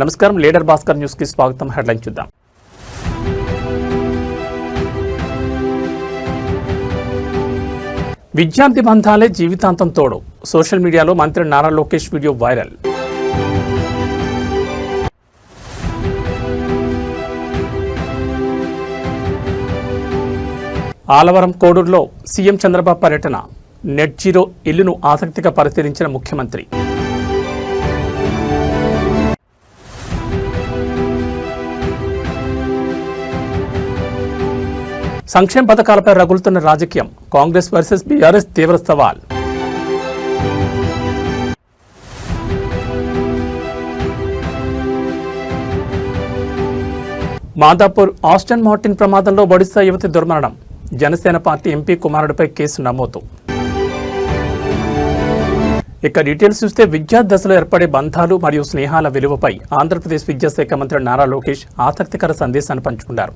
నమస్కారం leader Bhaskar news కి స్వాగతం. హెడ్లైన్ చూద్దాం. విద్యార్థి బంధాలే జీవితాంతం తోడు. సోషల్ మీడియాలో మంత్రి నారా లోకేష్ వీడియో వైరల్. ఆలవరం కోడూరులో సీఎం చంద్రబాబు పర్యటన. నెట్ జీరో ఇల్లును ఆసక్తిగా పరిశీలించిన ముఖ్యమంత్రి. సంక్షేమ పథకాలపై రగులుతున్న రాజకీయం. కాంగ్రెస్ వర్సెస్ బీఆర్ఎస్ తీవ్ర సవాల్. మాదాపూర్ ఆస్టన్ మార్టిన్ ప్రమాదంలో ఒడిశా యువతి దుర్మరణం. జనసేన పార్టీ ఎంపీ కుమారుడిపై కేసు నమోదు. ఇక డీటెయిల్స్ చూస్తే విద్యార్థి దశలో ఏర్పడే బంధాలు మరియు స్నేహాల విలువపై ఆంధ్రప్రదేశ్ విద్యాశాఖ మంత్రి నారా లోకేష్ ఆసక్తికర సందేశాన్ని పంచుకున్నారు.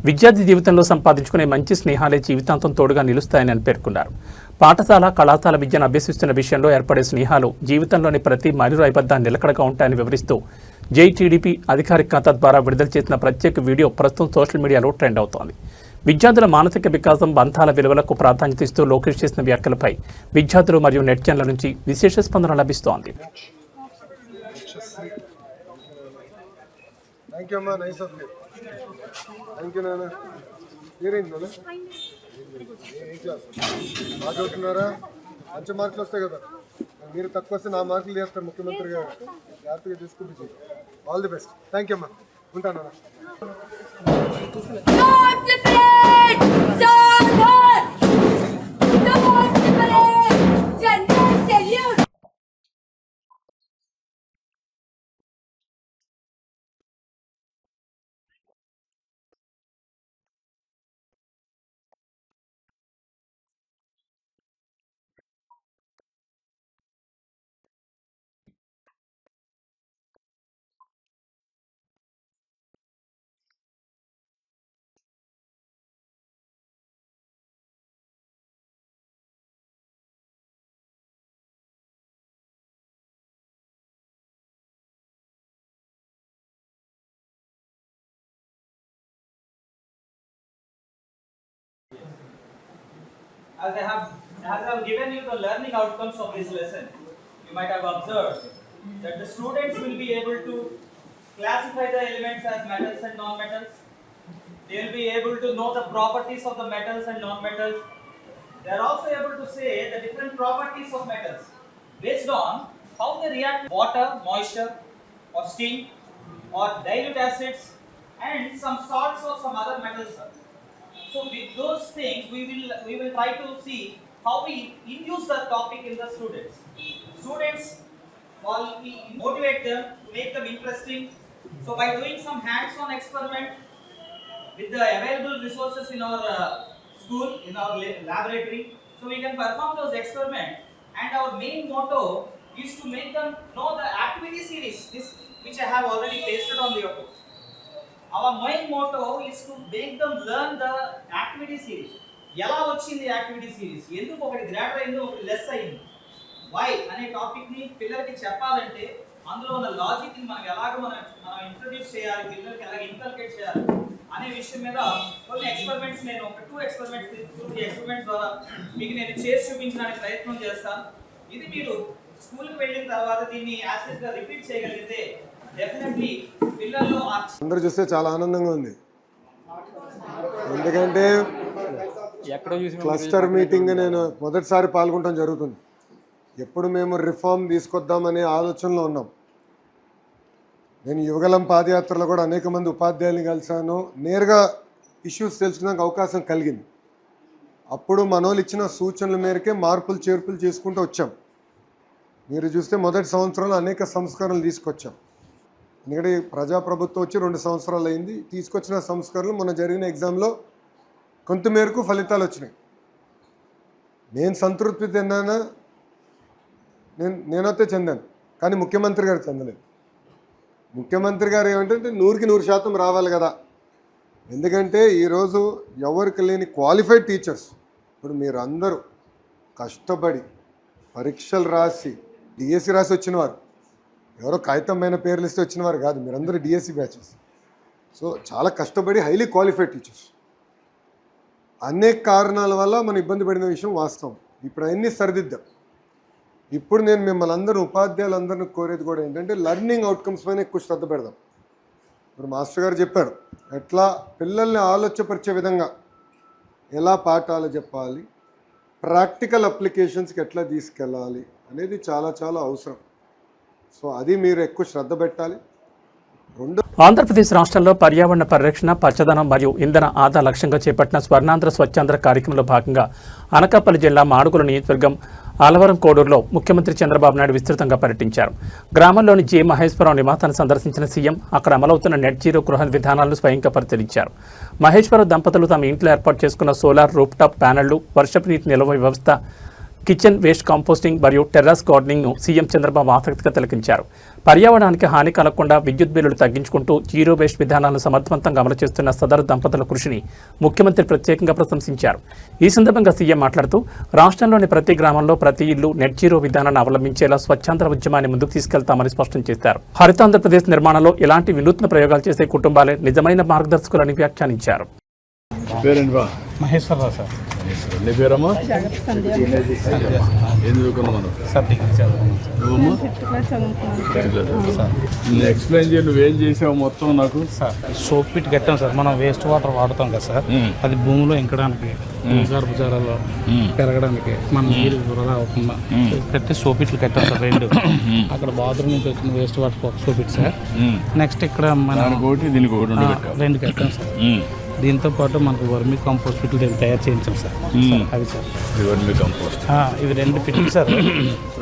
విద్యార్థి జీవితంలో సంపాదించుకునే మంచి స్నేహాలే జీవితాంతం తోడుగా నిలుస్తాయని పేర్కొన్నారు. పాఠశాల కళాశాల విద్యను అభ్యసిస్తున్న విషయంలో ఏర్పడే స్నేహాలు జీవితంలోని ప్రతి మైలురాయిబద్ద నిలకడగా ఉంటాయని వివరిస్తూ జేటీడీపీ అధికారిక ఖాతా ద్వారా విడుదల చేసిన ప్రత్యేక వీడియో ప్రస్తుతం సోషల్ మీడియాలో ట్రెండ్ అవుతోంది. విద్యార్థుల మానసిక వికాసం, బంధాల విలువలకు ప్రాధాన్యత ఇస్తూ లోకేష్ చేసిన వ్యాఖ్యలపై విద్యార్థులు మరియు నెటిజన్ల నుంచి విశేష స్పందన లభిస్తోంది. మంచి మార్కులు వస్తాయి కదా, మీరు తక్కువ వస్తే నా మార్కులు చేస్తారు ముఖ్యమంత్రి గారు. జాగ్రత్తగా తీసుకుంటూ all the best. Thank you అమ్మా, ఉంటాను. As I have given you the learning outcomes of this lesson, you might have observed that the students will be able to classify the elements as metals and non-metals. They will be able to know the properties of the metals and non-metals. They are also able to say the different properties of metals based on how they react with water, moisture, or steam, or dilute acids, and some salts or some other metals. So with those things, we will try to see how we induce the topic in the students. Students, while we motivate them, make them interesting. So by doing some hands-on experiment with the available resources in our school, in our laboratory, so we can perform those experiments. And our main motto is to make them know the activity series, this which I have already pasted on the report. Our main motto is to make them learn the activity series. ఎలా వచ్చింది activity series, ఎందుకు ఒకటి greater అయింది ఒకటి less అయింది, why అనే టాపిక్ని పిల్లలకి చెప్పాలంటే అందులో ఉన్న లాజిక్ని మనం ఎలాగ మనం ఇంట్రడ్యూస్ చేయాలి, పిల్లలకి ఎలాగ ఇన్కల్కేట్ చేయాలి అనే విషయం మీద కొన్ని ఎక్స్పెరిమెంట్స్, నేను ఒక 2 ఎక్స్పెరిమెంట్స్ ద్వారా మీకు నేను చేసి చూపించడానికి ప్రయత్నం చేస్తాను. ఇది మీరు స్కూల్కి వెళ్ళిన తర్వాత దీన్ని యాక్సెస్గా రిపీట్ చేయగలిగితే డెఫినెట్లీ పిల్లల్లో అందరూ చూస్తే చాలా ఆనందంగా ఉంది. ఎందుకంటే క్లస్టర్ మీటింగ్ నేను మొదటిసారి పాల్గొనడం జరుగుతుంది. ఎప్పుడు మేము రిఫార్మ్ తీసుకొద్దామనే ఆలోచనలో ఉన్నాం. నేను యువగలం పాదయాత్రలో కూడా అనేక మంది ఉపాధ్యాయుల్ని కలిశాను. నేరుగా ఇష్యూస్ తెలుసుకునే అవకాశం కలిగింది. అప్పుడు మనోళ్ళు ఇచ్చిన సూచనల మేరకే మార్పులు చేర్పులు చేసుకుంటూ వచ్చాం. మీరు చూస్తే మొదటి సంవత్సరంలో అనేక సంస్కరణలు తీసుకొచ్చాం. ఎందుకంటే ప్రజాప్రభుత్వం వచ్చి 2 సంవత్సరాలు అయింది. తీసుకొచ్చిన సంస్కరణలు మొన్న జరిగిన ఎగ్జామ్లో కొంతమేరకు ఫలితాలు వచ్చినాయి. నేను సంతృప్తి చెందానా? నేనైతే చెందాను, కానీ ముఖ్యమంత్రి గారు చెందలేదు. ముఖ్యమంత్రి గారు ఏమంటే 100కి 100% రావాలి కదా. ఎందుకంటే ఈరోజు ఎవరికి లేని క్వాలిఫైడ్ టీచర్స్, ఇప్పుడు మీరు అందరూ కష్టపడి పరీక్షలు రాసి డిఎస్సి రాసి వచ్చిన వారు, ఎవరో కాగితమైన పేర్లు ఇస్తే వచ్చిన వారు కాదు, మీరందరూ డిఎస్సి బ్యాచెస్. సో చాలా కష్టపడి హైలీ క్వాలిఫైడ్ టీచర్స్. అనేక కారణాల వల్ల మనం ఇబ్బంది పడిన విషయం వాస్తవం. ఇప్పుడు అవన్నీ సరిదిద్దాం. ఇప్పుడు నేను మిమ్మల్ని అందరూ ఉపాధ్యాయులందరినీ కోరేది కూడా ఏంటంటే లర్నింగ్ అవుట్కమ్స్ పైన ఎక్కువ శ్రద్ధ పెడదాం. ఇప్పుడు మాస్టర్ గారు చెప్పారు ఎట్లా పిల్లల్ని ఆలోచపరిచే విధంగా ఎలా పాఠాలు చెప్పాలి, ప్రాక్టికల్ అప్లికేషన్స్కి ఎట్లా తీసుకెళ్ళాలి అనేది చాలా చాలా అవసరం. సో అది మీరు ఎక్కువ శ్రద్ధ పెట్టాలి. ఆంధ్రప్రదేశ్ రాష్ట్రంలో పర్యావరణ పరిరక్షణ, పచ్చదనం మరియు ఇంధన ఆదా లక్ష్యంగా చేపట్టిన స్వర్ణాంధ్ర స్వచ్ఛాంధ్ర కార్యక్రమంలో భాగంగా అనకాపల్లి జిల్లా మాడుగుల నియోజకవర్గం ఆలవరం కోడూరులో ముఖ్యమంత్రి చంద్రబాబు నాయుడు విస్తృతంగా పర్యటించారు. గ్రామంలోని జె మహేశ్వరరావు నివాసాన్ని సందర్శించిన సీఎం అక్కడ అమలవుతున్న నెట్ జీరో గృహ విధానాలను స్వయంగా పరిశీలించారు. మహేశ్వరరావు దంపతులు తమ ఇంట్లో ఏర్పాటు చేసుకున్న సోలార్ రూఫ్టాప్ ప్యానెళ్లు, వర్షపు నీటి నిల్వ వ్యవస్థ, కిచెన్ వేస్ట్ కాంపోస్టింగ్ మరియు టెర్రస్ గార్డెనింగ్ను సీఎం చంద్రబాబు ఆసక్తిగా తిలకించారు. పర్యావరణానికి హాని కలగకుండా విద్యుత్ బిల్లులు తగ్గించుకుంటూ జీరో వేస్ట్ విధానాలను సమర్థవంతంగా అమలు చేస్తున్న సదరు దంపతుల కృషిని ముఖ్యమంత్రి ప్రత్యేకంగా ప్రశంసించారు. ఈ సందర్భంగా సీఎం మాట్లాడుతూ రాష్ట్రంలోని ప్రతి గ్రామంలో ప్రతి ఇల్లు నెట్ జీరో విధానాన్ని అవలంబించేలా స్వచ్ఛాంధ్ర ఉద్యమాన్ని ముందుకు తీసుకెళ్తామని స్పష్టం చేశారు. హరితాంధ్రప్రదేశ్ నిర్మాణంలో ఇలాంటి వినూత్న ప్రయోగాలు చేసే కుటుంబాలే నిజమైన మార్గదర్శకులని వ్యాఖ్యానించారు. మహేశ్వరరావు సార్. నీ పేరమ్మా? ఏం చదువుకున్నావు మనం? నువ్వమ్మా ఎక్స్ప్లెయిన్ చేయి, నువ్వేం చేసావు మొత్తం నాకు. సార్ సోప్ పిట్ కట్టాం సార్. మనం వేస్ట్ వాటర్ వాడుతాం కదా సార్, అది భూమిలో ఇంకడానికి, గర్భజాలలో పెరగడానికి, మన నీరు వృధా అవ్వకుండా పెట్టి సోప్ పిట్లు కట్టాం సార్. రెండు అక్కడ బాత్రూమ్ నుంచి వచ్చిన వేస్ట్ వాటర్ ఒక సోప్ పిట్ సార్. నెక్స్ట్ ఇక్కడ మన రెండు కట్టాం సార్. దీంతో పాటు మనకు వర్మీ కంపోస్ట్ పిట్లు తయారు చేయించాం సార్. అవి సార్ వర్మీ కంపోస్ట్ ఇవి రెండు పిట్లు సార్.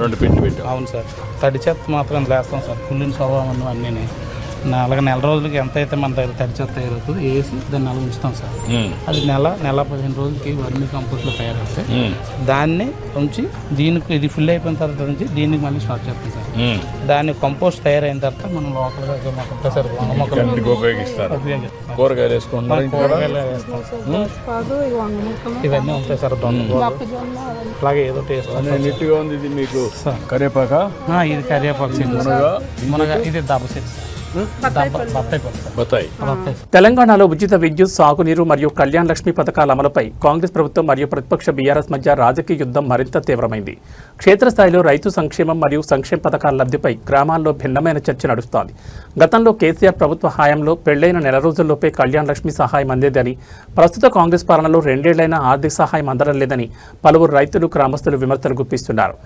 రెండు పిట్లు పెట్టాం. అవును సార్. తడి చెత్త మాత్రం వేస్తాం సార్. పుల్లిన స్వభావం అన్నీ అలాగే నెల రోజులకి ఎంత అయితే మన దగ్గర తడి చెత్త తయారవుతుంది వేసి దాన్ని నెల ఉంచుతాం సార్. అది నెల 15 రోజులకి వర్మీ కంపోస్ట్లో తయారవుతాయి. దాన్ని ఉంచి దీనికి ఇది ఫుల్ అయిపోయిన తర్వాత నుంచి దీనికి మళ్ళీ స్టార్ట్ చేస్తాం సార్. దాన్ని కంపోస్ట్ తయారైన తర్వాత మనం లోకల్గా సార్ ఉపయోగిస్తారు. కూరగాయలు వేసుకుంటాం, ఇవన్నీ ఉంటాయి సార్. అలాగే ఏదో టేస్ట్ నీట్గా ఉంది. ఇది మీకు కరివేపాక? ఇది కరివేపాకు, మునగ, ఇది దబ్బసేది సార్. తెలంగాణలో ఉచిత విద్యుత్, సాగునీరు మరియు కళ్యాణ లక్ష్మి పథకాల అమలుపై కాంగ్రెస్ ప్రభుత్వం మరియు ప్రతిపక్ష బీఆర్ఎస్ మధ్య రాజకీయ యుద్ధం మరింత తీవ్రమైంది. క్షేత్రస్థాయిలో రైతు సంక్షేమం మరియు సంక్షేమ పథకాల లబ్ధిపై గ్రామాల్లో భిన్నమైన చర్చ నడుస్తోంది. గతంలో కేసీఆర్ ప్రభుత్వ హయాంలో పెళ్లైన నెల రోజుల్లోపే కళ్యాణ లక్ష్మి సహాయం అందేదని, ప్రస్తుత కాంగ్రెస్ పాలనలో 2 ఏళ్లైనా ఆర్థిక సహాయం అందడం లేదని పలువురు రైతులు, గ్రామస్తులు విమర్శలు గుప్పిస్తున్నారు.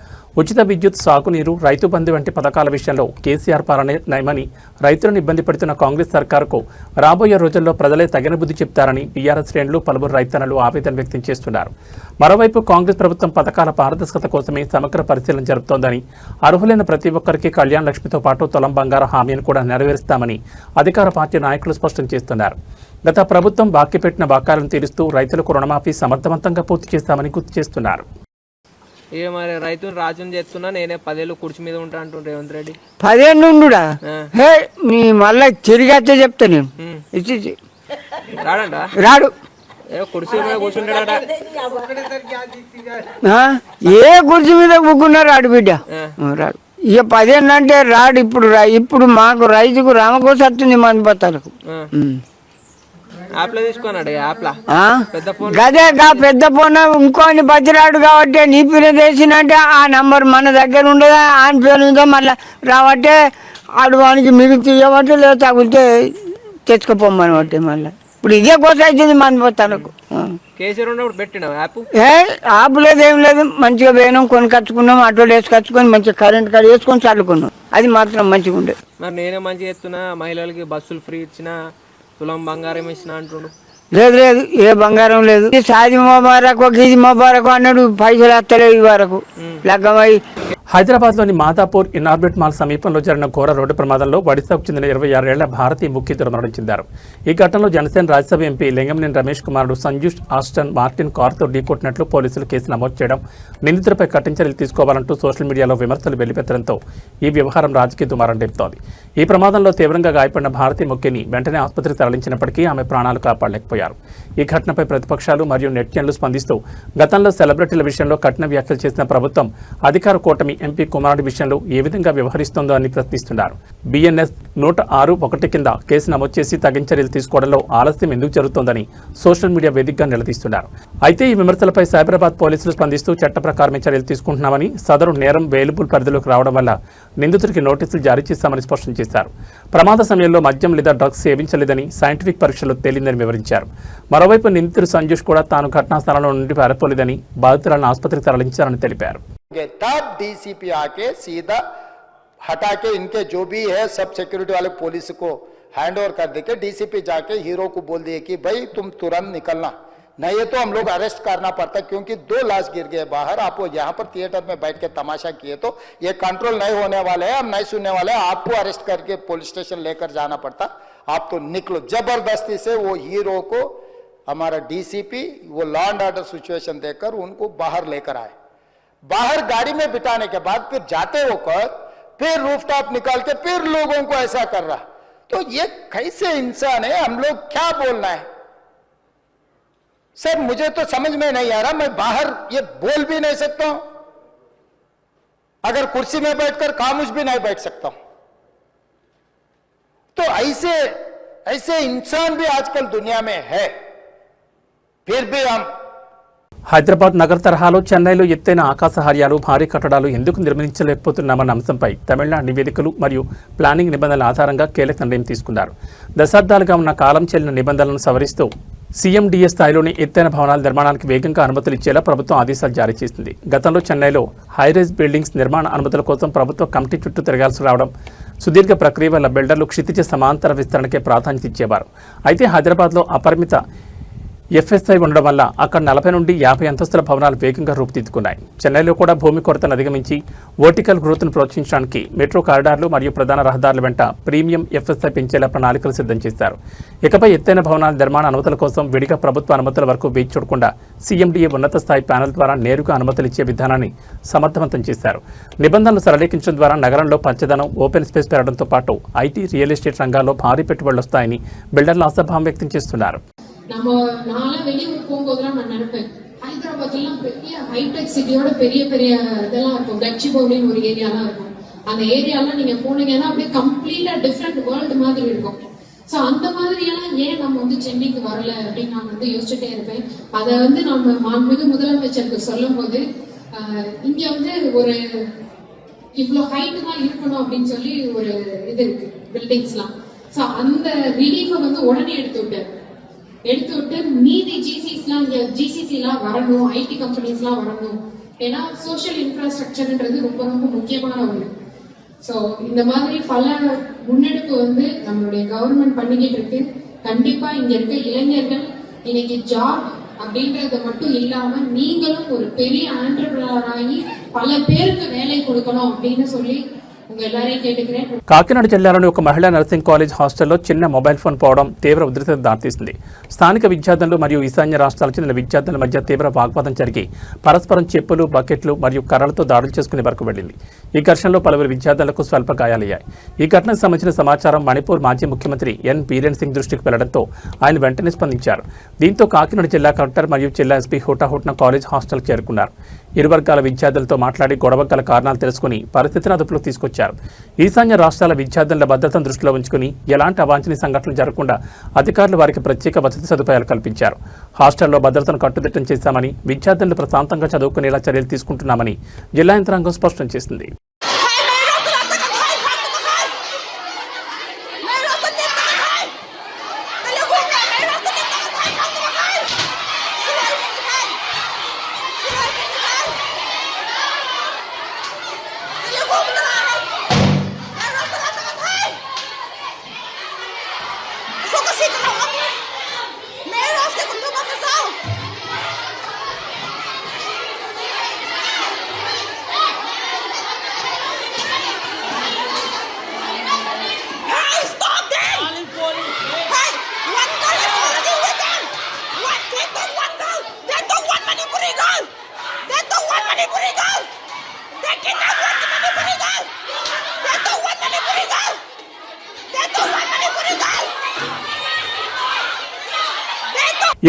ఉచిత విద్యుత్, సాగునీరు, రైతు బంధు వంటి పథకాల విషయంలో కేసీఆర్ పాలనే నయమని, రైతులను ఇబ్బంది పెడుతున్న కాంగ్రెస్ సర్కారుకు రాబోయే రోజుల్లో ప్రజలే తగిన బుద్ధి చెప్తారని బీఆర్ఎస్ శ్రేణులు, పలువురు రైతన్నలు ఆవేదన వ్యక్తం చేస్తున్నారు. మరోవైపు కాంగ్రెస్ ప్రభుత్వం పథకాల పారదర్శకత కోసమే సమగ్ర పరిశీలన జరుపుతోందని, అర్హులైన ప్రతి ఒక్కరికి కళ్యాణ లక్ష్మితో పాటు తులం బంగారం హామీని కూడా నెరవేరుస్తామని అధికార పార్టీ నాయకులు స్పష్టం చేస్తున్నారు. గత ప్రభుత్వం బాకీ పెట్టిన బకాయిలను తీరుస్తూ రైతులకు రుణమాఫీ సమర్థవంతంగా పూర్తి చేస్తామని గుర్తు చేస్తున్నారు. ఇక మరి రైతులు రాజ్యం చేస్తున్నా నేనే 10 ఏళ్ళు కుర్చీ మీద ఉంటా అంటుండే రేవంత్ రెడ్డి. 10 ఏళ్ళు ఉండుడా? నీ మళ్ళీ తిరిగైతే చెప్తా నేను. ఇచ్చి రాడంట, రాడు. కుర్చీ మీద కూర్చుంటాడట. ఏ కుర్చీ మీద కూకున్నా రాడు బిడ్డ, రాడు. ఇక 10 ఏళ్ళు అంటే రాడు. ఇప్పుడు మాకు రైతుకు రామకోస వస్తుంది మంది బత్తాలకు. గదే పెద్ద ఫోన్ ఇంకోని బతిరాడు కాబట్టి నీ పేరు వేసినంటే ఆ నంబర్ మన దగ్గర ఉండదా, ఆయన పేరు ఉందో మళ్ళీ రాబట్టే ఆడు వానికి మిగిలి తీయబట్టే లేదా తగిలితే తెచ్చుకోపోమని బట్టి మళ్ళీ ఇప్పుడు ఇదే కోసం అవుతుంది మన పోతాలకు. యాప్ లేదు, ఏం లేదు. మంచిగా పోయినాం, కొనుకొచ్చుకున్నాం, ఆటోలు వేసుకొచ్చుకొని మంచిగా కరెంట్ కాడ వేసుకొని చల్లుకున్నాం. అది మాత్రం మంచిగా ఉండే. మరి నేనే మంచిగా ఎత్తున్నా, మహిళలకి బస్సులు ఫ్రీ ఇచ్చిన, తులం బంగారం ఇచ్చిన అంటుండు. లేదు లేదు, ఏ బంగారం లేదు. సాది మొబారకు, ఇది మొబారకు అన్నాడు. పైసలు వస్తలేవు ఈ వరకు లగ్గమై. హైదరాబాద్లోని మాదాపూర్ ఇనార్బిట్ మాల్ సమీపంలో జరిగిన ఘోర రోడ్డు ప్రమాదంలో ఒడిశాకు చెందిన 26 ఏళ్ల భారతీయ ముఖ్యులు మరణం చెందారు. ఈ ఘటనలో జనసేన రాజ్యసభ ఎంపీ లింగంనేని రమేష్ కుమారుడు సంజుష్ ఆస్టన్ మార్టిన్ కారుతో ఢీకొట్టినట్లు పోలీసులు కేసు నమోదు చేయడం, నిందితులపై కఠిన చర్యలు తీసుకోవాలంటూ సోషల్ మీడియాలో విమర్శలు వెల్లువెత్తడంతో ఈ వ్యవహారం రాజకీయ దుమారం రేపుతోంది. ఈ ప్రమాదంలో తీవ్రంగా గాయపడిన భారతీయ ముఖ్యుని వెంటనే ఆసుపత్రికి తరలించినప్పటికీ ఆమె ప్రాణాలు కాపాడలేకపోయారు. ఈ ఘటనపై ప్రతిపక్షాలు మరియు నెటిజన్లు స్పందిస్తూ గతంలో సెలబ్రిటీల విషయంలో కఠిన వ్యాఖ్యలు చేసిన ప్రభుత్వం అధికార కూటమి ఎంపీ కుమారుడి విషయంలో ఏ విధంగా వ్యవహరిస్తోందో అని ప్రశ్నిస్తున్నారు. బిఎన్ఎస్ 106(1) కింద కేసు నమోదు చేసి తగిన చర్యలు తీసుకోవడంలో ఆలస్యం ఎందుకు జరుగుతోందని సోషల్ మీడియా వేదికగా నిలదీస్తున్నారు. అయితే ఈ విమర్శలపై సైబరాబాద్ పోలీసులు స్పందిస్తూ చట్ట ప్రకారమే చర్యలు తీసుకుంటున్నామని, సదరు నేరం వేలుబుల్ పరిధిలోకి రావడం వల్ల నిందితుడికి నోటీసులు జారీ చేస్తామని స్పష్టం చేశారు. ప్రమాద సమయంలో మద్యం లేదా డ్రగ్స్ సేవించలేదని సైంటిఫిక్ పరీక్షలు తేలిందని వివరించారు. మరోవైపు నిందితుడు సంజుష్ కూడా తాను ఘటనా స్థలంలో నుండి పారిపోలేదని, బాధితులను ఆసుపత్రికి తరలించారని తెలిపారు. तब डीसीपी आके सीधा हटा के इनके जो भी है सब सिक्योरिटी वाले पुलिस को हैंड ओवर कर देके डीसीपी जाके हीरो को बोल दिए कि भाई तुम तुरंत निकलना, नहीं है तो हम लोग अरेस्ट करना पड़ता, क्योंकि 2 लाश गिर गए बाहर, आप यहाँ पर थिएटर में बैठ के तमाशा किए तो ये कंट्रोल नहीं होने वाले हैं, हम नहीं सुनने वाले हैं, आपको अरेस्ट करके पुलिस स्टेशन लेकर जाना पड़ता, आप तो निकलो। जबरदस्ती से वो हीरो को हमारा डीसीपी वो लॉ एंड ऑर्डर सिचुएशन देकर उनको बाहर लेकर आए। बाहर गाड़ी में बिठाने के बाद फिर जाते होकर फिर रूफटॉप निकाल के फिर लोगों को ऐसा कर रहा, तो ये कैसे इंसान है, हम लोग क्या बोलना है सर, मुझे तो समझ में नहीं आ रहा। मैं बाहर ये बोल भी नहीं सकता हूं, अगर कुर्सी में बैठकर खामोश भी नहीं बैठ सकता हूं, तो ऐसे इंसान भी आजकल दुनिया में है, फिर भी हम హైదరాబాద్ నగర తరహాలో చెన్నైలో ఎత్తైన ఆకాశహార్యాలు, భారీ కట్టడాలు ఎందుకు నిర్మించలేకపోతున్నామన్న అంశంపై తమిళనాడు నివేదికలు మరియు ప్లానింగ్ నిబంధనల ఆధారంగా కీలక నిర్ణయం తీసుకున్నారు. దశాబ్దాలుగా ఉన్న కాలం చెల్లిన నిబంధనలను సవరిస్తూ సీఎండీఏ స్థాయిలోని ఎత్తైన భవనాల నిర్మాణానికి వేగంగా అనుమతులు ఇచ్చేలా ప్రభుత్వం ఆదేశాలు జారీ చేసింది. గతంలో చెన్నైలో హైరైజ్ బిల్డింగ్స్ నిర్మాణ అనుమతుల కోసం ప్రభుత్వ కమిటీ చుట్టూ తిరగాల్సి రావడం, సుదీర్ఘ ప్రక్రియ వల్ల బిల్డర్లు క్షితిజ సమాంతర విస్తరణకే ప్రాధాన్యత ఇచ్చేవారు. అయితే హైదరాబాద్లో అపరిమిత ఎఫ్ఎస్ఐ ఉండడం వల్ల అక్కడ 40 నుండి 50 అంతస్తుల భవనాలు వేగంగా రూపుదిద్దుకున్నాయి. చెన్నైలో కూడా భూమి కొరతను అధిగమించి వర్టికల్ గ్రోత్ను ప్రోత్సహించడానికి మెట్రో కారిడార్లు మరియు ప్రధాన రహదారుల వెంట ప్రీమియం ఎఫ్ఎస్ఐ పెంచేలా ప్రణాళికలు సిద్ధం చేశారు. ఇకపై ఎత్తైన భవనాల నిర్మాణ అనుమతుల కోసం విడిగా ప్రభుత్వ అనుమతుల వరకు వేచి చూడకుండా సీఎండీఏ ఉన్నత స్థాయి ప్యానెల్ ద్వారా నేరుగా అనుమతులు ఇచ్చే విధానాన్ని సమర్థవంతం చేశారు. నిబంధనలు సరళీకరించడం ద్వారా నగరంలో పచ్చదనం, ఓపెన్ స్పేస్ పెరగడంతో పాటు ఐటీ, రియల్ ఎస్టేట్ రంగాల్లో భారీ పెట్టుబడులు వస్తాయని బిల్డర్లు ఆశాభావం వ్యక్తం చేస్తున్నారు. நம்ம நான்லாம் வெளியூர் போகும்போதெல்லாம் நான் நினைப்பேன், ஹைதராபாத்லாம் பெரிய ஹைடெக் சிட்டியோட பெரிய பெரிய இதெல்லாம் இருக்கும், கச்சிபவுலின்னு ஒரு ஏரியாலாம் இருக்கும். அந்த ஏரியாலாம் நீங்க போனீங்கன்னா அப்படியே கம்ப்ளீட்டா டிஃப்ரெண்ட் வேர்ல்டு மாதிரி இருக்கும். ஸோ அந்த மாதிரியெல்லாம் ஏன் நம்ம வந்து சென்னைக்கு வரல அப்படின்னு நான் வந்து யோசிச்சுட்டே இருப்பேன். அதை வந்து நம்ம மாண்புமிகு முதலமைச்சருக்கு சொல்லும் போது இங்க வந்து ஒரு இவ்வளோ ஹைட்டு தான் இருக்கணும் அப்படின்னு சொல்லி ஒரு இது இருக்கு பில்டிங்ஸ்லாம். ஸோ அந்த ரிலீஃபை வந்து உடனே எடுத்து விட்டு மீதி ஜிசிசிலாம் வரணும், ஐடி கம்பெனிஸ்லாம் வரணும். ஏன்னா சோஷியல் இன்ஃப்ராஸ்ட்ரக்சர்ன்றது ரொம்ப ரொம்ப முக்கியமான ஒன்று. ஸோ இந்த மாதிரி பல முன்னெடுப்பு வந்து நம்மளுடைய கவர்மெண்ட் பண்ணிக்கிட்டு இருக்கு. கண்டிப்பா இங்க இருக்க இளைஞர்கள் இன்னைக்கு ஜாப் அப்படின்றத மட்டும் இல்லாம நீங்களும் ஒரு பெரிய ஆண்டர்பிரனர் ஆகி பல பேருக்கு வேலை கொடுக்கணும் அப்படின்னு சொல்லி కాకినాడ జిల్లాలోని ఒక మహిళా నర్సింగ్ కాలేజ్ హాస్టల్లో చిన్న మొబైల్ ఫోన్ పోవడం తీవ్ర ఉద్రిక్తత దారితీసింది. స్థానిక విద్యార్థులు మరియు ఈశాన్య రాష్ట్రాలకు చెందిన విద్యార్థుల మధ్య తీవ్ర వాగ్వాదం జరిగి పరస్పరం చెప్పులు, బకెట్లు మరియు కర్రలతో దాడులు చేసుకునే వరకు వెళ్లింది. ఈ ఘర్షణలో పలువురు విద్యార్థులకు స్వల్ప గాయాలయ్యాయి. ఈ ఘటనకు సంబంధించిన సమాచారం మణిపూర్ మాజీ ముఖ్యమంత్రి ఎన్ బీరేన్ సింగ్ దృష్టికి వెళ్లడంతో ఆయన వెంటనే స్పందించారు. దీంతో కాకినాడ జిల్లా కలెక్టర్ మరియు జిల్లా ఎస్పీ హుటాహుటిన కాలేజ్ హాస్టల్ చేరుకున్నారు. ఇరు వర్గాల విద్యార్థులతో మాట్లాడి గొడవ గల కారణాలు తెలుసుకుని పరిస్థితిని అదుపులోకి తీసుకొచ్చారు. ఈశాన్య రాష్ట్రాల విద్యార్థుల భద్రతను దృష్టిలో ఉంచుకుని ఎలాంటి అవాంఛనీయ సంఘటనలు జరగకుండా అధికారులు వారికి ప్రత్యేక వసతి సదుపాయాలు కల్పించారు. హాస్టల్లో భద్రతను కట్టుదిట్టం చేశామని, విద్యార్థులు ప్రశాంతంగా చదువుకునేలా చర్యలు తీసుకుంటున్నామని జిల్లా యంత్రాంగం స్పష్టం చేసింది.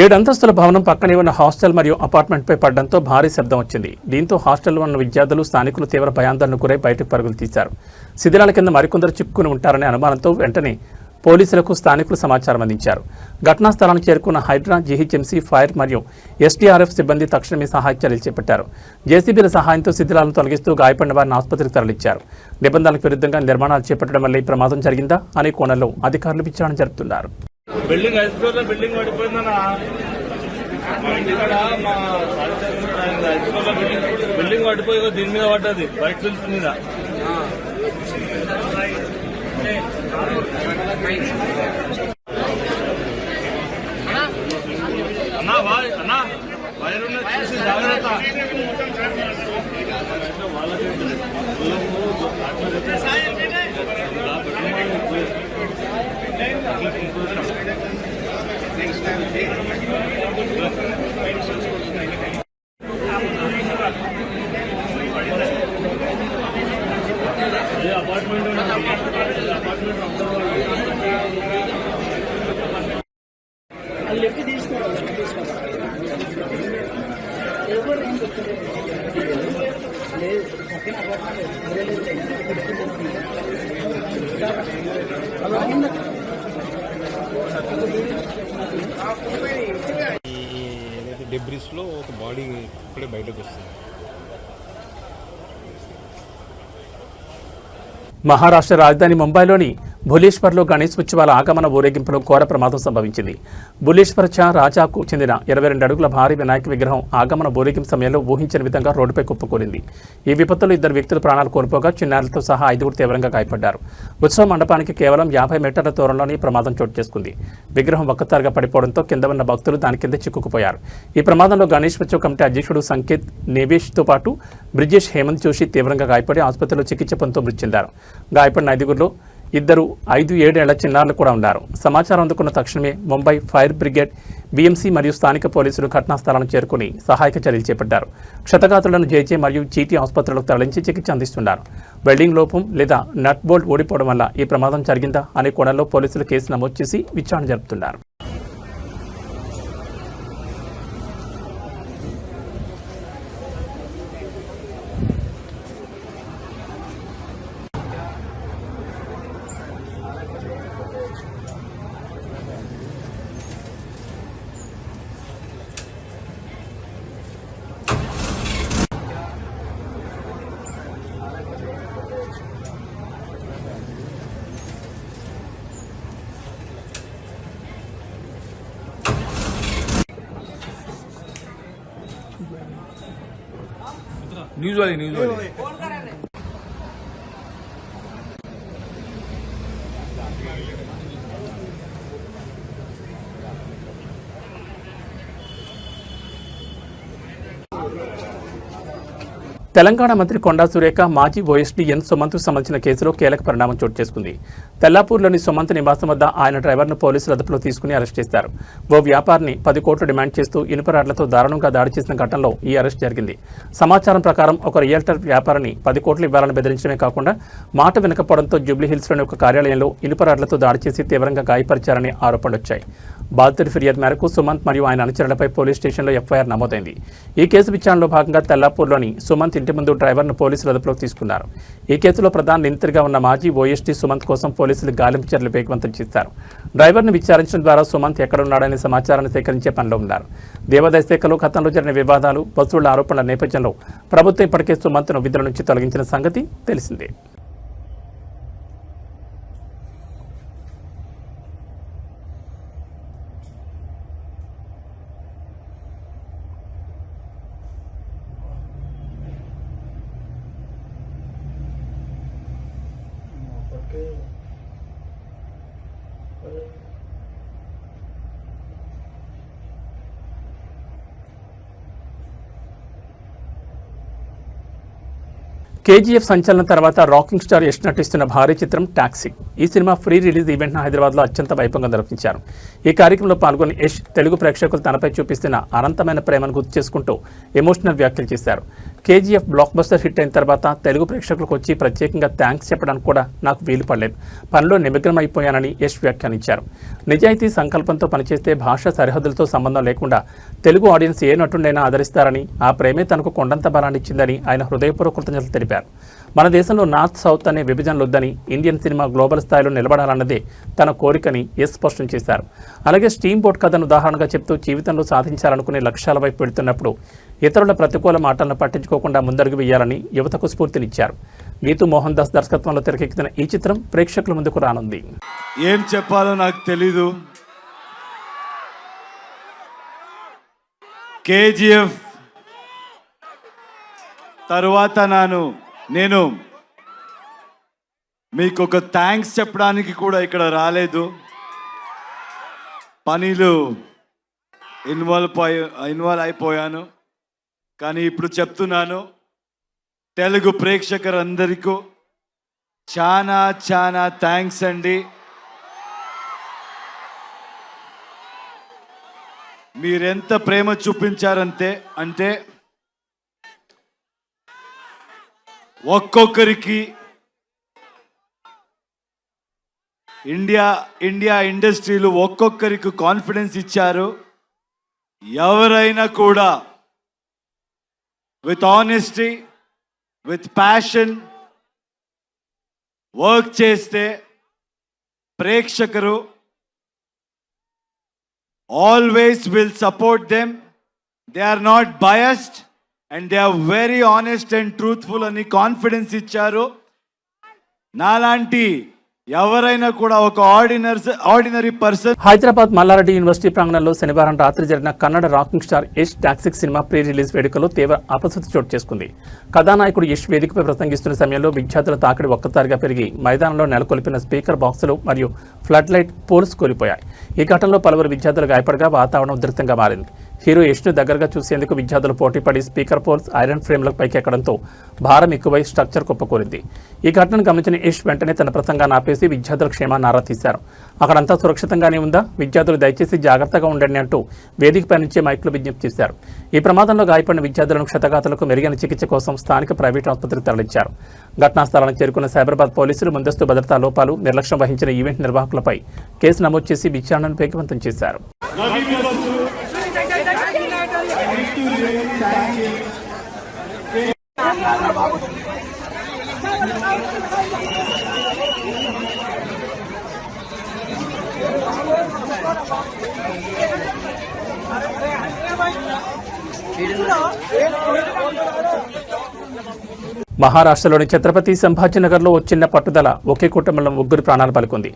7 అంతస్తుల భవనం పక్కనే ఉన్న హాస్టల్ మరియు అపార్ట్మెంట్పై పడడంతో భారీ శబ్దం వచ్చింది. దీంతో హాస్టల్లో ఉన్న విద్యార్థులు స్థానికులు తీవ్ర భయాందోళనకు గురై బయటకు పరుగులు తీశారు. శిథిలాల కింద మరికొందరు చిక్కుకుని ఉంటారనే అనుమానంతో వెంటనే పోలీసులకు స్థానికులు సమాచారం అందించారు. ఘటనా స్థలానికి చేరుకున్న హైడ్రా, జీహెచ్ఎంసీ, ఫైర్ మరియు ఎస్డీఆర్ఎఫ్ సిబ్బంది తక్షణమే సహాయ చర్యలు చేపట్టారు. జేసీబీల సహాయంతో శిథిలాలను తొలగిస్తూ గాయపడిన వారిని ఆసుపత్రికి తరలించారు. నిబంధనలకు విరుద్ధంగా నిర్మాణాలు చేపట్టడం వల్ల ఈ ప్రమాదం జరిగిందా అనే కోణంలో అధికారులు విచారణ జరుపుతున్నారు. బిల్డింగ్ 5 ఫ్లోర్లో బిల్డింగ్ పడిపోయిందన్నా. బిల్డింగ్ పడిపోయి దీని మీద పడ్డది, వైట్ ఫిల్స్ మీద. అన్నా వైర్ చూసి జాగ్రత్త. డెబ్రిస్ లో ఒక బాడీ ఇప్పుడే బయటకు వస్తుంది. మహారాష్ట్ర రాజధాని ముంబైలోని భులేశ్వర్లో గణేష్ ఉత్సవాల ఆగమన ఊరేగింపులో ఘోర ప్రమాదం సంభవించింది. భులేశ్వర్ చా రాజాకు చెందిన 22 అడుగుల భారీ వినాయక విగ్రహం ఆగమన ఊరేగింపు సమయంలో ఊహించని విధంగా రోడ్డుపై కుప్పకూలింది. ఈ విపత్తులో 2 వ్యక్తులు ప్రాణాలు కోల్పోగా చిన్నారులతో సహా 5 తీవ్రంగా గాయపడ్డారు. ఉత్సవ మండపానికి కేవలం 50 మీటర్ల దూరంలోనే ప్రమాదం చోటు చేసుకుంది. విగ్రహం ఒక్కసారిగా పడిపోవడంతో కింద ఉన్న భక్తులు దాని కింద చిక్కుకుపోయారు. ఈ ప్రమాదంలో గణేష్ ఉత్సవ కమిటీ అధ్యక్షుడు సంకేత్ నేవేష్తో పాటు బ్రిజేష్ హేమంత్ జోషి తీవ్రంగా గాయపడి ఆసుపత్రిలో చికిత్స పొందుతూ మృతి చెందారు. గాయపడిన 5గురిలో 2 5-7 ఏళ్ల చిన్నారులు కూడా ఉన్నారు. సమాచారం అందుకున్న తక్షణమే ముంబై ఫైర్ బ్రిగేడ్, బీఎంసీ మరియు స్థానిక పోలీసులు ఘటనా స్థలాన్ని చేరుకుని సహాయక చర్యలు చేపట్టారు. క్షతగాతులను జేజే మరియు జీటీ ఆసుపత్రులకు తరలించి చికిత్స అందిస్తున్నారు. వెల్డింగ్ లోపం లేదా నట్ బోల్ట్ ఊడిపోవడం వల్ల ఈ ప్రమాదం జరిగిందా అనే కోణంలో పోలీసులు కేసు నమోదు చేసి విచారణ జరుపుతున్నారు. न्यूज वाली తెలంగాణ మంత్రి కొండా సురేఖ మాజీ ఓఎస్డీ ఎన్ సుమంత్కు సంబంధించిన కేసులో కీలక పరిణామం చోటు చేసుకుంది. తెల్లాపూర్లోని సుమంత్ నివాసం వద్ద ఆయన డ్రైవర్ను పోలీసులు అదుపులో తీసుకుని అరెస్ట్ చేశారు. ఓ వ్యాపారిని 10 కోట్లు డిమాండ్ చేస్తూ ఇనుపరాడ్లతో దారుణంగా దాడి చేసిన ఘటనలో ఈ అరెస్ట్ జరిగింది. సమాచారం ప్రకారం ఒక రియల్టర్ వ్యాపారిని 10 కోట్లు ఇవ్వాలని బెదిరించడమే కాకుండా మాట వినకపోవడంతో జూబ్లీహిల్స్లోని ఒక కార్యాలయంలో ఇనుపరాడ్లతో దాడి చేసి తీవ్రంగా గాయపరిచారని ఆరోపణలొచ్చాయి. బాధితుడి ఫిర్యాదు మేరకు సుమంత్ మరియు ఆయన అనుచరులపై పోలీస్ స్టేషన్లో ఎఫ్ఐఆర్ నమోదైంది. ఈ కేసు విచారణలో భాగంగా తెల్లాపూర్లోని సుమంత్ ఇంటి ముందు డ్రైవర్ను పోలీసులు అదుపులోకి తీసుకున్నారు. ఈ కేసులో ప్రధాన నిందితుడిగా ఉన్న మాజీ ఓఎస్డీ సుమంత్ కోసం పోలీసులు గాలింపు చర్యలు వేగవంతం చేశారు. డ్రైవర్ను విచారించడం ద్వారా సుమంత్ ఎక్కడున్నాడనే సమాచారాన్ని సేకరించే పనిలో ఉన్నారు. దేవాదాయ శాఖలో గతంలో జరిగిన వివాదాలు, వసూళ్ల ఆరోపణల నేపథ్యంలో ప్రభుత్వం ఇప్పటికే సుమంత్ను విధుల నుంచి తొలగించిన సంగతి తెలిసిందే. కేజీఎఫ్ సంచలనం తర్వాత రాకింగ్ స్టార్ యష్ నటిస్తున్న భారీ చిత్రం టాక్సీ. ఈ సినిమా ప్రీ రిలీజ్ ఈవెంట్ను హైదరాబాద్లో అత్యంత వైభవంగా నిర్వహించారు. ఈ కార్యక్రమంలో పాల్గొని యష్ తెలుగు ప్రేక్షకులు తనపై చూపిస్తున్న అనంతమైన ప్రేమను గుర్తు చేసుకుంటూ ఎమోషనల్ వ్యాఖ్యలు చేశారు. కేజీఎఫ్ బ్లాక్ బస్టర్ హిట్ అయిన తర్వాత తెలుగు ప్రేక్షకులకు వచ్చి ప్రత్యేకంగా థ్యాంక్స్ చెప్పడానికి కూడా నాకు వీలు పడలేదు. పనిలో నిమగ్నం అయిపోయానని యశ్ వ్యాఖ్యానించారు. నిజాయితీ సంకల్పంతో పనిచేస్తే భాష సరిహద్దులతో సంబంధం లేకుండా తెలుగు ఆడియన్స్ ఏ నటుండైనా ఆదరిస్తారని, ఆ ప్రేమే తనకు కొండంత బలాన్ని ఇచ్చిందని ఆయన హృదయపూర్వక కృతజ్ఞతలు తెలిపారు. మన దేశంలో నార్త్ సౌత్ అనే విభజనలొద్దని, ఇండియన్ సినిమా గ్లోబల్ స్థాయిలో నిలబడాలన్నదే తన కోరికని యశ్ స్పష్టం చేశారు. అలాగే స్టీమ్ బోట్ కథను ఉదాహరణగా చెప్తూ జీవితంలో సాధించాలనుకునే లక్ష్యాల వైపు వెళుతున్నప్పుడు ఇతరుల ప్రతికూల మాటలను పట్టించుకోకుండా ముందడుగు వేయాలని యువతకు స్ఫూర్తినిచ్చారు. గీతూ మోహన్ దాస్ దర్శకత్వంలో తెరకెక్కిన ఈ చిత్రం ప్రేక్షకుల ముందుకు రానుంది. ఏం చెప్పాలో నాకు తెలీదు. కేజీఎఫ్ తరువాత నేను మీకు ఒక థ్యాంక్స్ చెప్పడానికి కూడా ఇక్కడ రాలేదు. పనిలో ఇన్వాల్వ్ అయిపోయాను. కానీ ఇప్పుడు చెప్తున్నాను, తెలుగు ప్రేక్షకులందరికీ చాలా చాలా థ్యాంక్స్ అండి. మీరెంత ప్రేమ చూపించారంటే ఒక్కొక్కరికి ఇండియా ఇండస్ట్రీలో ఒక్కొక్కరికి కాన్ఫిడెన్స్ ఇచ్చారు. ఎవరైనా కూడా with honesty, with passion work చేస్తే ప్రేక్షకులు always will support them. They are not biased and they are very honest and truthful అని కాన్ఫిడెన్స్ ఇచ్చారు. నాలాంటి ఎవరైనా కూడా ఒక ordinary person. Hyderabad Malla Reddy university ప్రాంగణంలో శనివారం రాత్రి జరిగిన Kannada rocking star Yash Toxic cinema pre release వేడుకలో తీవ్ర అపశృతి చోటు చేసుకుంది. కథానాయకుడు యశ్ వేదికపై ప్రసంగిస్తున్న సమయంలో విద్యార్థుల తాకిడి ఒక్కసారిగా పెరిగి మైదానంలో నెలకొల్పిన స్పీకర్ బాక్సులు మరియు ఫ్లడ్ లైట్ పోల్స్ కూలిపోయాయి. ఈ ఘటనలో పలువురు విద్యార్థులు గాయపడగా వాతావరణం ఉధృతంగా మారింది. హీరో యష్ను దగ్గరగా చూసేందుకు విద్యార్థులు పోటీపడి స్పీకర్ పోల్స్, ఐరన్ ఫ్రేమ్లకు పైకెక్కడంతో భారం ఎక్కువై స్ట్రక్చర్ కుప్పకూలింది. ఈ ఘటనను గమనించిన యష్ వెంటనే తన ప్రసంగాన్ని ఆపేసి విద్యార్థుల క్షేమాన్ని ఆరా తీశారు. అక్కడంతా సురక్షితంగానే ఉందా, విద్యార్థులు దయచేసి జాగ్రత్తగా ఉండండి అంటూ వేదికపై నుంచే మైక్లో విజ్ఞప్తి చేశారు. ఈ ప్రమాదంలో గాయపడిన విద్యార్థులను క్షతగాతులకు మెరుగైన చికిత్స కోసం స్థానిక ప్రైవేట్ ఆసుపత్రికి తరలించారు. ఘటనా స్థలానికి చేరుకున్న సైబరాబాద్ పోలీసులు ముందస్తు భద్రతా లోపాలు, నిర్లక్ష్యం వహించిన ఈవెంట్ నిర్వాహకులపై కేసు నమోదు చేసి విచారణను వేగవంతం చేశారు. మహారాష్ట్రలోని ఛత్రపతి సంభాజీనగర్లో చిన్న పట్టుదల ఒకే కుటుంబంలో 3 ప్రాణాలు పలుకుంది.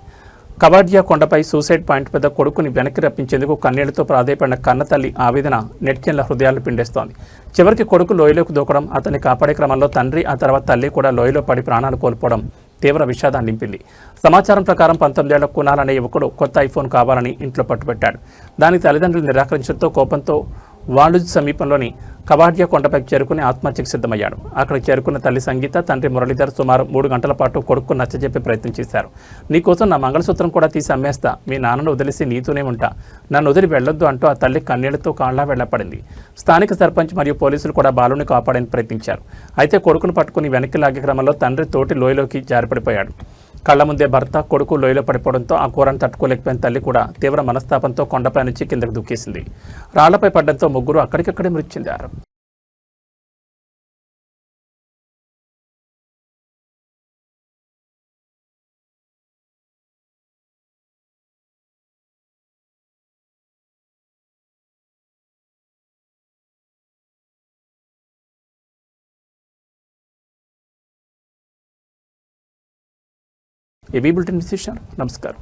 కవాడియా కొండపై సూసైడ్ పాయింట్ వద్ద కొడుకుని వెనక్కి రప్పించేందుకు కన్నీళ్లతో ప్రాధేయపడిన కన్నతల్లి ఆవేదన నెట్జన్ల హృదయాలు పిండేస్తోంది. చివరికి కొడుకు లోయలోకి దూకడం, అతన్ని కాపాడే క్రమంలో తండ్రి, ఆ తర్వాత తల్లి కూడా లోయలో పడి ప్రాణాలు కోల్పోవడం తీవ్ర విషాదాన్ని నింపింది. సమాచారం ప్రకారం 19 ఏళ్ల కునాల్ అనే యువకుడు కొత్త ఐఫోన్ కావాలని ఇంట్లో పట్టుబట్టాడు. దానికి తల్లిదండ్రులు నిరాకరించడంతో కోపంతో వాలుజ్ సమీపంలోని కవాడియా కొండపైకి చేరుకుని ఆత్మహత్యకు సిద్ధమయ్యాడు. అక్కడికి చేరుకున్న తల్లి సంగీత, తండ్రి మురళీధర్ సుమారు 3 గంటల పాటు కొడుకు నచ్చజెప్పే ప్రయత్నం చేశారు. నీకోసం నా మంగళసూత్రం కూడా తీసి అమ్మేస్తా, మీ నాన్నను వదిలేసి నీతోనే ఉంటా, నన్ను వదిలి వెళ్లొద్దు అంటూ ఆ తల్లి కన్నీళ్లతో కాళ్లా వెళ్లపడింది. స్థానిక సర్పంచ్ మరియు పోలీసులు కూడా బాలుని కాపాడని ప్రయత్నించారు. అయితే కొడుకును పట్టుకుని వెనక్కి లాగే క్రమంలో తండ్రి తోటి లోయలోకి జారిపడిపోయాడు. కళ్ల ముందే భర్త, కొడుకు లోయలో పడిపోవడంతో ఆ కూరను తట్టుకోలేకపోయిన తల్లి కూడా తీవ్ర మనస్తాపంతో కొండపై నుంచి కిందకు దూకేసింది. రాళ్లపై పడ్డంతో 3 అక్కడికక్కడే మృతి చెందారు. ఏబీ బులెటిన్ విశేషాలు. నమస్కారం.